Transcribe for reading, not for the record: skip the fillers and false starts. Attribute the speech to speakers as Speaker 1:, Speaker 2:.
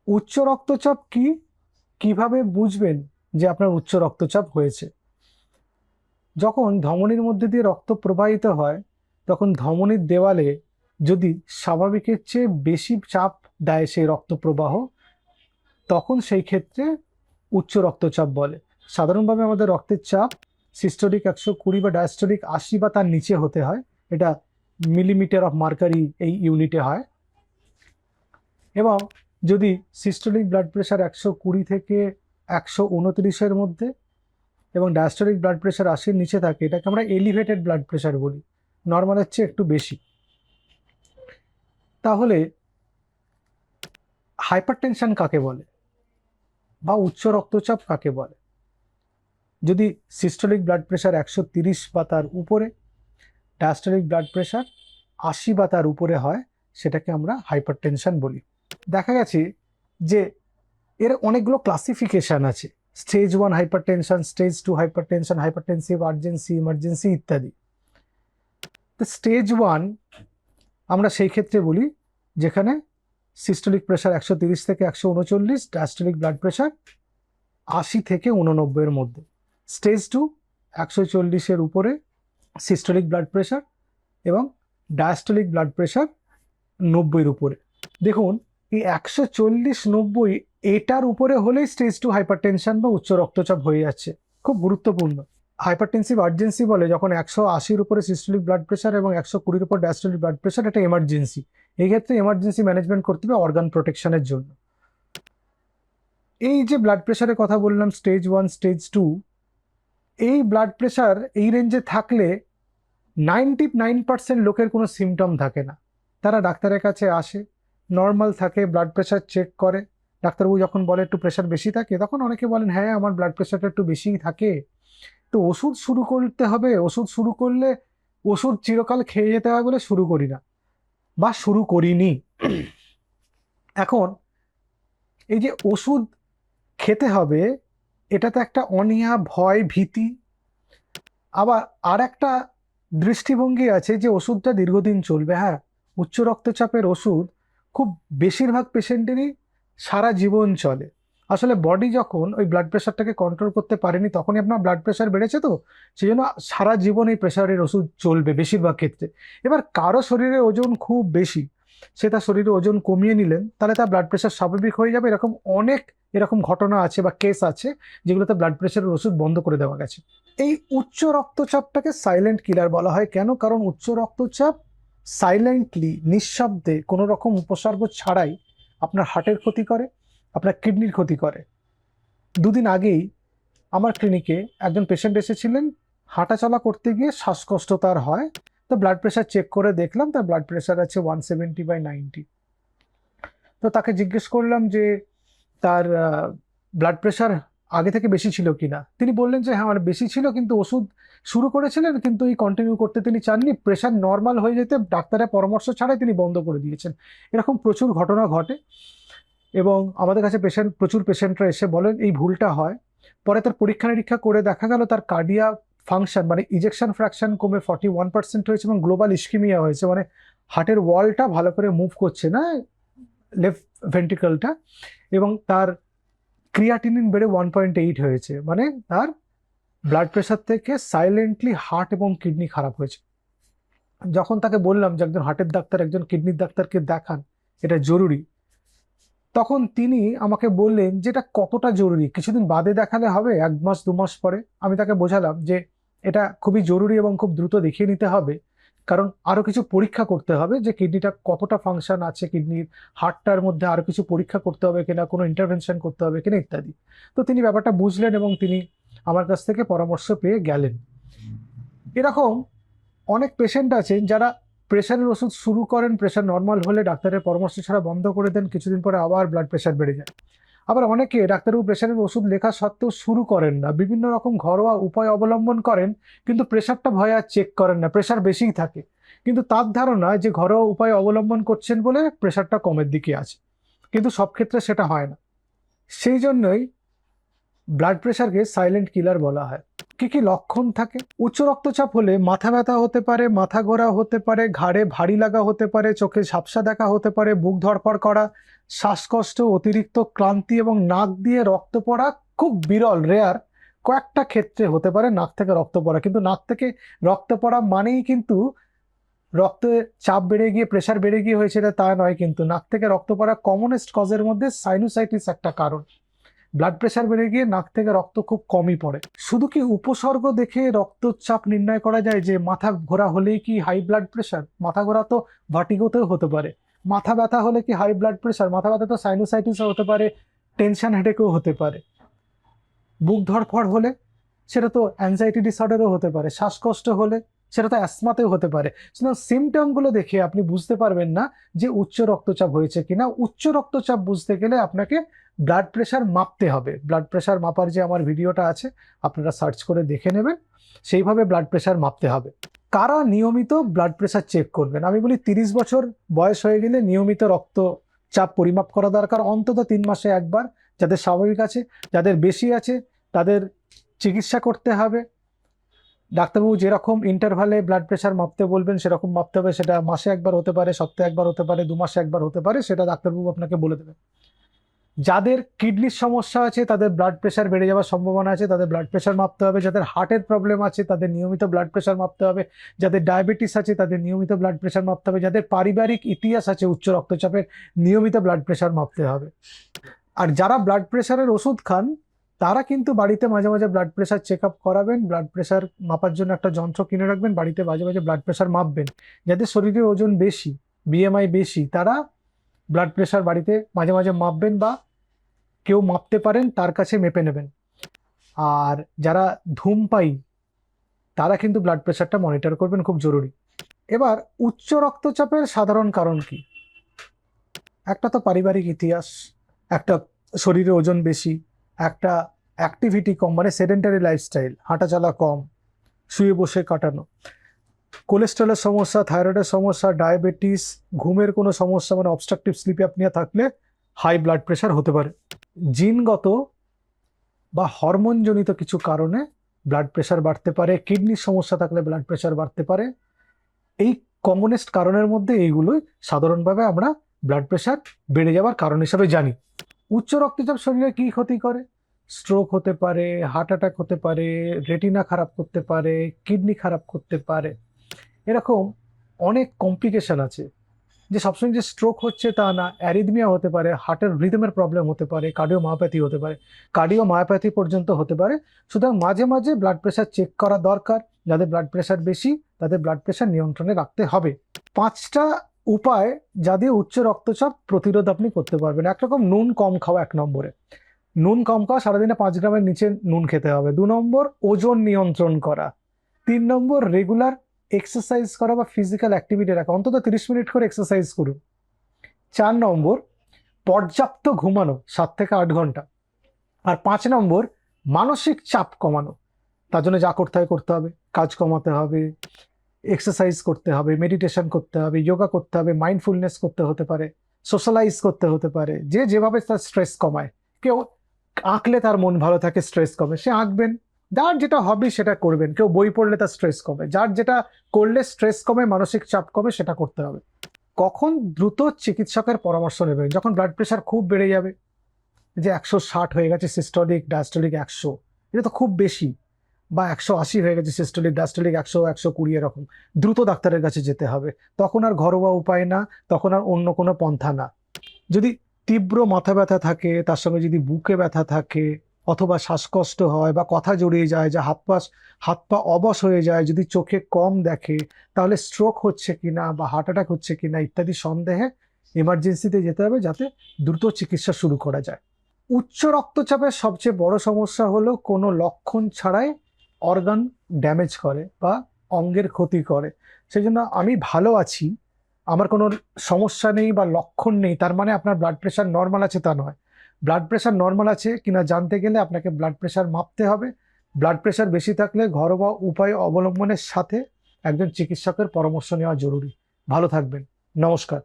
Speaker 1: উচ্চ রক্তচাপ কি, কিভাবে বুঝবেন যে আপনার উচ্চ রক্তচাপ হয়েছে? যখন ধমনীর মধ্যে দিয়ে রক্ত প্রবাহিত হয় তখন ধমনীর দেওয়ালে যদি স্বাভাবিকের চেয়ে বেশি চাপ দেয় সেই রক্ত প্রবাহ, তখন সেই ক্ষেত্রে উচ্চ রক্তচাপ বলে। সাধারণভাবে আমাদের রক্তের চাপ সিস্টোলিক 120 বা ডায়াস্টোলিক 80 বা তার নিচে হতে হয়। এটা মিলিমিটার অফ মার্কারি এই ইউনিটে হয়। এবং যদি সিস্টোলিক ব্লাড প্রেশার 120 থেকে 129-এর মধ্যে এবং ডায়াস্টোলিক ব্লাড প্রেশার 80-র নিচে থাকে, এটাকে আমরা এলিভেটেড ব্লাড প্রেশার বলি, নর্মালের চেয়ে একটু বেশি। তাহলে হাইপারটেনশন কাকে বলে বা উচ্চ রক্তচাপ কাকে বলে? যদি সিস্টোলিক ব্লাড প্রেশার 130 বা তার উপরে, ডায়াস্টোলিক ব্লাড প্রেশার 80 বা তার উপরে হয়, সেটাকে আমরা হাইপারটেনশন বলি। দেখা গেছে যে এর অনেকগুলো ক্লাসিফিকেশন আছে, stage 1 hypertension, stage 2 hypertension, hypertensive urgency, emergency ইত্যাদি। তো স্টেজ 1 আমরা সেই ক্ষেত্রে বলি যেখানে সিস্টোলিক প্রেশার 130 থেকে 139, ডায়াস্টোলিক ব্লাড প্রেশার 80 থেকে 89-এর মধ্যে। স্টেজ 2 140-এর উপরে সিস্টোলিক ব্লাড প্রেশার এবং ডায়াস্টোলিক ব্লাড প্রেশার 90-এর উপরে। দেখুন, এই 140-90 এটার উপরে হলেই স্টেজ 2 হাইপারটেনশন বা উচ্চ রক্তচাপ হয়ে যাচ্ছে। খুব গুরুত্বপূর্ণ। হাইপারটেনসিভ আর্জেন্সি বলে যখন 180-র উপরে সিস্টোলিক ব্লাড প্রেশার এবং 120-র উপর ডায়াস্টোলিক ব্লাড প্রেশার, এটা এমার্জেন্সি। এই ক্ষেত্রে এমার্জেন্সি ম্যানেজমেন্ট করতে হবে অর্গান প্রোটেকশনের জন্য। এই যে ব্লাড প্রেশারের কথা বললাম, স্টেজ 1, স্টেজ 2, এই ব্লাড প্রেশার এই রেঞ্জে থাকলে 99% লোকের কোনো সিমটম থাকে না। তারা ডাক্তারের কাছে আসে, নর্মাল থাকে, ব্লাড প্রেশার চেক করে। ডাক্তারবাবু যখন বলে একটু প্রেশার বেশি থাকে, তখন অনেকে বলেন হ্যাঁ আমার ব্লাড প্রেশারটা একটু বেশিই থাকে, তো ওষুধ শুরু করতে হবে। ওষুধ শুরু করলে ওষুধ চিরকাল খেয়ে যেতে হয় বলে শুরু করি না বা শুরু করিনি। এখন এই যে ওষুধ খেতে হবে, এটাতে একটা অনীহা, ভয়, ভীতি। আবার আর একটা দৃষ্টিভঙ্গি আছে যে ওষুধটা দীর্ঘদিন চলবে। হ্যাঁ, উচ্চ রক্তচাপের ওষুধ খুব বেশিরভাগ পেশেন্টেরই সারা জীবন চলে। আসলে বডি যখন ওই ব্লাড প্রেশারটাকে কন্ট্রোল করতে পারেনি, তখনই আপনার ব্লাড প্রেশার বেড়েছে, তো সেই জন্য সারা জীবন এই প্রেশারের ওষুধ চলবে বেশিরভাগ ক্ষেত্রে। এবার কারো শরীরে ওজন খুব বেশি, সে তার শরীরে ওজন কমিয়ে নিলেন, তাহলে তার ব্লাড প্রেশার স্বাভাবিক হয়ে যাবে। এরকম অনেক ঘটনা আছে বা কেস আছে যেগুলোতে ব্লাড প্রেশারের ওষুধ বন্ধ করে দেওয়া গেছে। এই উচ্চ রক্তচাপটাকে সাইলেন্ট কিলার বলা হয়। কেন? কারণ উচ্চ রক্তচাপ সাইলেন্টলি, নিঃশব্দে, কোনো রকম উপসর্গ ছাড়াই আপনার হার্টের ক্ষতি করে, আপনার কিডনির ক্ষতি করে। দুদিন আগেই আমার ক্লিনিকে একজন পেশেন্ট এসেছিলেন, হাঁটাচলা করতে গিয়ে শ্বাসকষ্ট তার হয়। তো ব্লাড প্রেশার চেক করে দেখলাম তার ব্লাড প্রেশার আছে 170/90। তো তাকে জিজ্ঞেস করলাম যে তার ব্লাড প্রেশার আগে থেকে বেশি ছিল কিনা। তিনি বললেন যে হ্যাঁ আমার বেশি ছিল, কিন্তু ওষুধ শুরু করেছিলেন কিন্তু এই কন্টিনিউ করতে তিনি চাননি, প্রেশার নর্মাল হয়ে যেতে ডাক্তারের পরামর্শ ছাড়াই তিনি বন্ধ করে দিয়েছেন। এরকম প্রচুর ঘটনা ঘটে এবং আমাদের কাছে প্রচুর পেশেন্টরা এসে বলেন এই ভুলটা হয়। পরে তার পরীক্ষা নিরীক্ষা করে দেখা গেল তার কার্ডিয়া ফাংশন মানে ইজেকশন ফ্র্যাকশন কমে 41% হয়েছে এবং গ্লোবাল ইস্কিমিয়া হয়েছে, মানে হার্টের ওয়ালটা ভালো করে মুভ করছে না, লেফট ভেন্ট্রিকলটা। এবং তার ক্রিয়াটিনিন বেড়ে 1.8 হয়েছে, মানে তার ব্লাড প্রেশার থেকে সাইলেন্টলি হার্ট এবং কিডনি খারাপ হয়েছে। যখন তাকে বললাম যে একজন হার্টের ডাক্তার, একজন কিডনির ডাক্তারকে দেখান, এটা জরুরি, তখন তিনি আমাকে বললেন যে এটা কতটা জরুরি, কিছুদিন বাদে দেখালে হবে, 1 মাস 2 মাস পরে। আমি তাকে বোঝালাম যে এটা খুবই জরুরি এবং খুব দ্রুত দেখিয়ে নিতে হবে, কারণ আরো কিছু পরীক্ষা করতে হবে যে কিডনিটা কতটা ফাংশন আছে, কিডনির হার্টটার মধ্যে আরো কিছু পরীক্ষা করতে হবে কিনা, কোনো ইন্টারভেনশন করতে হবে কিনা ইত্যাদি। তো তিনি ব্যাপারটা বুঝলেন এবং তিনি আমার কাছ থেকে পরামর্শ পেয়ে গেলেন। এরকম অনেক পেশেন্ট আছেন যারা প্রেশারের ওষুধ শুরু করেন, প্রেশার নর্মাল হলে ডাক্তারের পরামর্শ ছাড়া বন্ধ করে দেন, কিছুদিন পরে আবার ব্লাড প্রেশার বেড়ে যায়। আবার অনেকে ডাক্তারবাবু প্রেশারের ওষুধ লেখা সত্ত্বেও শুরু করেন না, বিভিন্ন রকম ঘরোয়া উপায় অবলম্বন করেন, কিন্তু প্রেশারটা ভয়ে আর চেক করেন না, প্রেশার বেশিই থাকে। কিন্তু তার ধারণা যে ঘরোয়া উপায় অবলম্বন করছেন বলে প্রেশারটা কমের দিকে আছে, কিন্তু সব ক্ষেত্রে সেটা হয় না। সেই জন্যই ব্লাড প্রেশারকে সাইলেন্ট কিলার বলা হয়। কি কি লক্ষণ থাকে? উচ্চ রক্তচাপ হলে মাথা ব্যথা হতে পারে, মাথা ঘোরা হতে পারে, ঘাড়ে ভারী লাগা হতে পারে, চোখে ঝাপসা দেখা হতে পারে, বুক ধড়ফড় করা, শ্বাসকষ্ট, অতিরিক্ত ক্লান্তি এবং নাক দিয়ে রক্ত পড়া। খুব বিরল, রেয়ার, কয়েকটা ক্ষেত্রে হতে পারে নাক থেকে রক্ত পড়া। কিন্তু নাক থেকে রক্ত পড়া মানেই কিন্তু রক্তে চাপ বেড়ে গিয়ে, প্রেশার বেড়ে গিয়ে হয়েছে তা নয়। কিন্তু নাক থেকে রক্ত পড়া কমনেস্ট কজের মধ্যে সাইনোসাইটিস একটা কারণ। ব্লাড প্রেশার বেড়ে গিয়ে নাক থেকে রক্ত খুব কমই পড়ে। শুধু কি উপসর্গ দেখে রক্তচাপ নির্ণয় করা যায় যে মাথা ঘোরা হলেই কি হাই ব্লাড প্রেশার? মাথা ঘোরা তো ভার্টিগোতেও হতে পারে। মাথা ব্যথা হলে কি হাই ব্লাড প্রেশার? মাথা ব্যথা তো সাইনোসাইটিসও হতে পারে, টেনশন হেডেকও হতে পারে। বুক ধড়ফড় হলে সেটা তো অ্যাংজাইটি ডিসঅর্ডারও হতে পারে। শ্বাসকষ্ট হলে সেটা তো অ্যাসমাতেও হতে পারে। সুতরাং সিমটমগুলো দেখে আপনি বুঝতে পারবেন না যে উচ্চ রক্তচাপ হয়েছে কিনা। উচ্চ রক্তচাপ বুঝতে গেলে আপনাকে ব্লাড প্রেশার মাপতে হবে। ব্লাড প্রেশার মাপার যে আমার ভিডিওটা আছে, আপনারা সার্চ করে দেখে নেবেন, সেইভাবে ব্লাড প্রেশার মাপতে হবে। কারা নিয়মিত ব্লাড প্রেশার চেক করবেন? আমি বলি 30 বছর বয়স হয়ে গেলে নিয়মিত রক্তচাপ পরিমাপ করা দরকার, অন্তত 3 মাসে একবার। যাদের স্বাভাবিক আছে, যাদের বেশি আছে তাদের চিকিৎসা করতে হবে। ডাক্তারবাবু যেরকম ইন্টারভালে ব্লাড প্রেশার মাপতে বলবেন সেরকম মাপতে হবে। সেটা মাসে একবার হতে পারে, সপ্তাহে একবার হতে পারে, 2 মাসে একবার হতে পারে, সেটা ডাক্তারবাবু আপনাকে বলে দেবেন। যাদের কিডনির সমস্যা আছে, তাদের ব্লাড প্রেশার বেড়ে যাওয়ার সম্ভাবনা আছে, তাদের ব্লাড প্রেশার মাপতে হবে। যাদের হার্টের প্রবলেম আছে তাদের নিয়মিত ব্লাড প্রেশার মাপতে হবে। যাদের ডায়াবেটিস আছে তাদের নিয়মিত ব্লাড প্রেশার মাপতে হবে। যাদের পারিবারিক ইতিহাস আছে উচ্চ রক্তচাপের, নিয়মিত ব্লাড প্রেশার মাপতে হবে। আর যারা ব্লাড প্রেশারের ওষুধ খান তারা কিন্তু বাড়িতে মাঝে মাঝে ব্লাড প্রেশার চেক আপ করাবেন। ব্লাড প্রেশার মাপার জন্য একটা যন্ত্র কিনে রাখবেন, বাড়িতে মাঝে মাঝে ব্লাড প্রেশার মাপবেন। যাদের শরীরের ওজন বেশি, বিএমআই বেশি, তারা ব্লাড প্রেশার বাড়িতে মাঝে মাঝে মাপবেন, বা কেউ মাপতে পারেন তার কাছে মেপে নেবেন। আর যারা ধূমপায়ী তারা কিন্তু ব্লাড প্রেশারটা মনিটর করবেন, খুব জরুরি। এবার উচ্চ রক্তচাপের সাধারণ কারণ কি? একটা তো পারিবারিক ইতিহাস, একটা শরীরে ওজন বেশি, একটা অ্যাক্টিভিটি কম, মানে সেডেন্টারি লাইফস্টাইল, হাঁটাচলা কম, শুয়ে বসে কাটানো, কোলেস্টেরলের সমস্যা, থাইরয়েডের সমস্যা, ডায়াবেটিস, ঘুমের কোনো সমস্যা মানে অবস্ট্রাকটিভ স্লিপ অ্যাপনিয়া থাকলে হাই ব্লাড প্রেশার হতে পারে। জিনগত বা হরমোনজনিত কিছু কারণে ব্লাড প্রেশার বাড়তে পারে। কিডনির সমস্যা থাকলে ব্লাড প্রেশার বাড়তে পারে। এই কমনেস্ট কারণের মধ্যে এইগুলোই সাধারণভাবে আমরা ব্লাড প্রেশার বেড়ে যাওয়ার কারণ হিসাবে জানি। উচ্চ রক্তচাপ শরীরে কি ক্ষতি করে? স্ট্রোক হতে পারে, হার্ট অ্যাটাক হতে পারে, রেটিনা খারাপ করতে পারে, কিডনি খারাপ করতে পারে। এরকম অনেক কমপ্লিকেশন আছে। যে সবসময় যে স্ট্রোক হচ্ছে তা না, অ্যারিথমিয়া হতে পারে, হার্টের রিদমের প্রবলেম হতে পারে, কার্ডিওমায়োপ্যাথি হতে পারে, কার্ডিওমায়োপ্যাথি পর্যন্ত হতে পারে। সুতরাং মাঝে মাঝে ব্লাড প্রেশার চেক করা দরকার। যাদের ব্লাড প্রেশার বেশি তাদের ব্লাড প্রেশার নিয়ন্ত্রণে রাখতে হবে। 5টা উপায় যা দিয়ে উচ্চ রক্তচাপ প্রতিরোধ আপনি করতে পারবেন। একরকম নুন কম খাওয়া, 1 নম্বরে। নুন কম খাওয়া, সারাদিনে 5 গ্রামের নিচে নুন খেতে হবে। 2 নম্বর ওজন নিয়ন্ত্রণ করা। 3 নম্বর রেগুলার এক্সারসাইজ করা বা ফিজিক্যাল অ্যাক্টিভিটি রাখা, অন্তত 30 মিনিট করে এক্সারসাইজ করুন। 4 নম্বর পর্যাপ্ত ঘুমানো, 7 থেকে 8 ঘন্টা। আর 5 নম্বর মানসিক চাপ কমানো। তার জন্য যা করতে হবে, কাজ কমাতে হবে, এক্সারসাইজ করতে হবে, মেডিটেশন করতে হবে, যোগা করতে হবে, মাইন্ডফুলনেস করতে হতে পারে, সোশ্যালাইজ করতে হতে পারে। যে যেভাবে তার স্ট্রেস কমায়, কেউ আঁকলে তার মন ভালো থাকে, স্ট্রেস কমে, সে আঁকবেন। যার যেটা হবি সেটা করবেন। কেউ বই পড়লে তার স্ট্রেস কমে, যার যেটা করলে স্ট্রেস কমে, মানসিক চাপ কমে, সেটা করতে হবে। কখন দ্রুত চিকিৎসকের পরামর্শ নেবেন? যখন ব্লাড প্রেশার খুব বেড়ে যাবে, যে 160 হয়ে গেছে সিস্টোলিক, ডায়াস্টোলিক 100, এটা তো খুব বেশি, বা 180 হয়ে গেছে সিস্টোলিক, ডায়াস্টোলিক 100, 120 এরকম, দ্রুত ডাক্তারের কাছে যেতে হবে। তখন আর ঘরোয়া উপায় না, তখন আর অন্য কোনো পন্থা না। যদি তীব্র মাথা ব্যথা থাকে, তার সঙ্গে যদি বুকে ব্যথা থাকে, অথবা শ্বাসকষ্ট হয়, বা কথা জড়িয়ে যায়, যা হাত পা অবশ হয়ে যায়, যদি চোখে কম দেখে, তাহলে স্ট্রোক হচ্ছে কিনা বা হার্ট অ্যাটাক হচ্ছে কিনা ইত্যাদি সন্দেহে এমার্জেন্সিতে যেতে হবে, যাতে দ্রুত চিকিৎসা শুরু করা যায়। উচ্চ রক্তচাপের সবচেয়ে বড় সমস্যা হলো কোনো লক্ষণ ছাড়াই অর্গান ড্যামেজ করে বা অঙ্গের ক্ষতি করে। সেই জন্য আমি ভালো আছি, আমার কোনো সমস্যা নেই বা লক্ষণ নেই, তার মানে আপনার ব্লাড প্রেশার নর্মাল আছে তা নয়। ব্লাড প্রেশার নর্মাল আছে কিনা জানতে গেলে আপনাকে ব্লাড প্রেশার মাপতে হবে। ব্লাড প্রেশার বেশি থাকলে ঘরোয়া উপায় অবলম্বনের সাথে একজন চিকিৎসকের পরামর্শ নেওয়া জরুরি। ভালো থাকবেন। নমস্কার।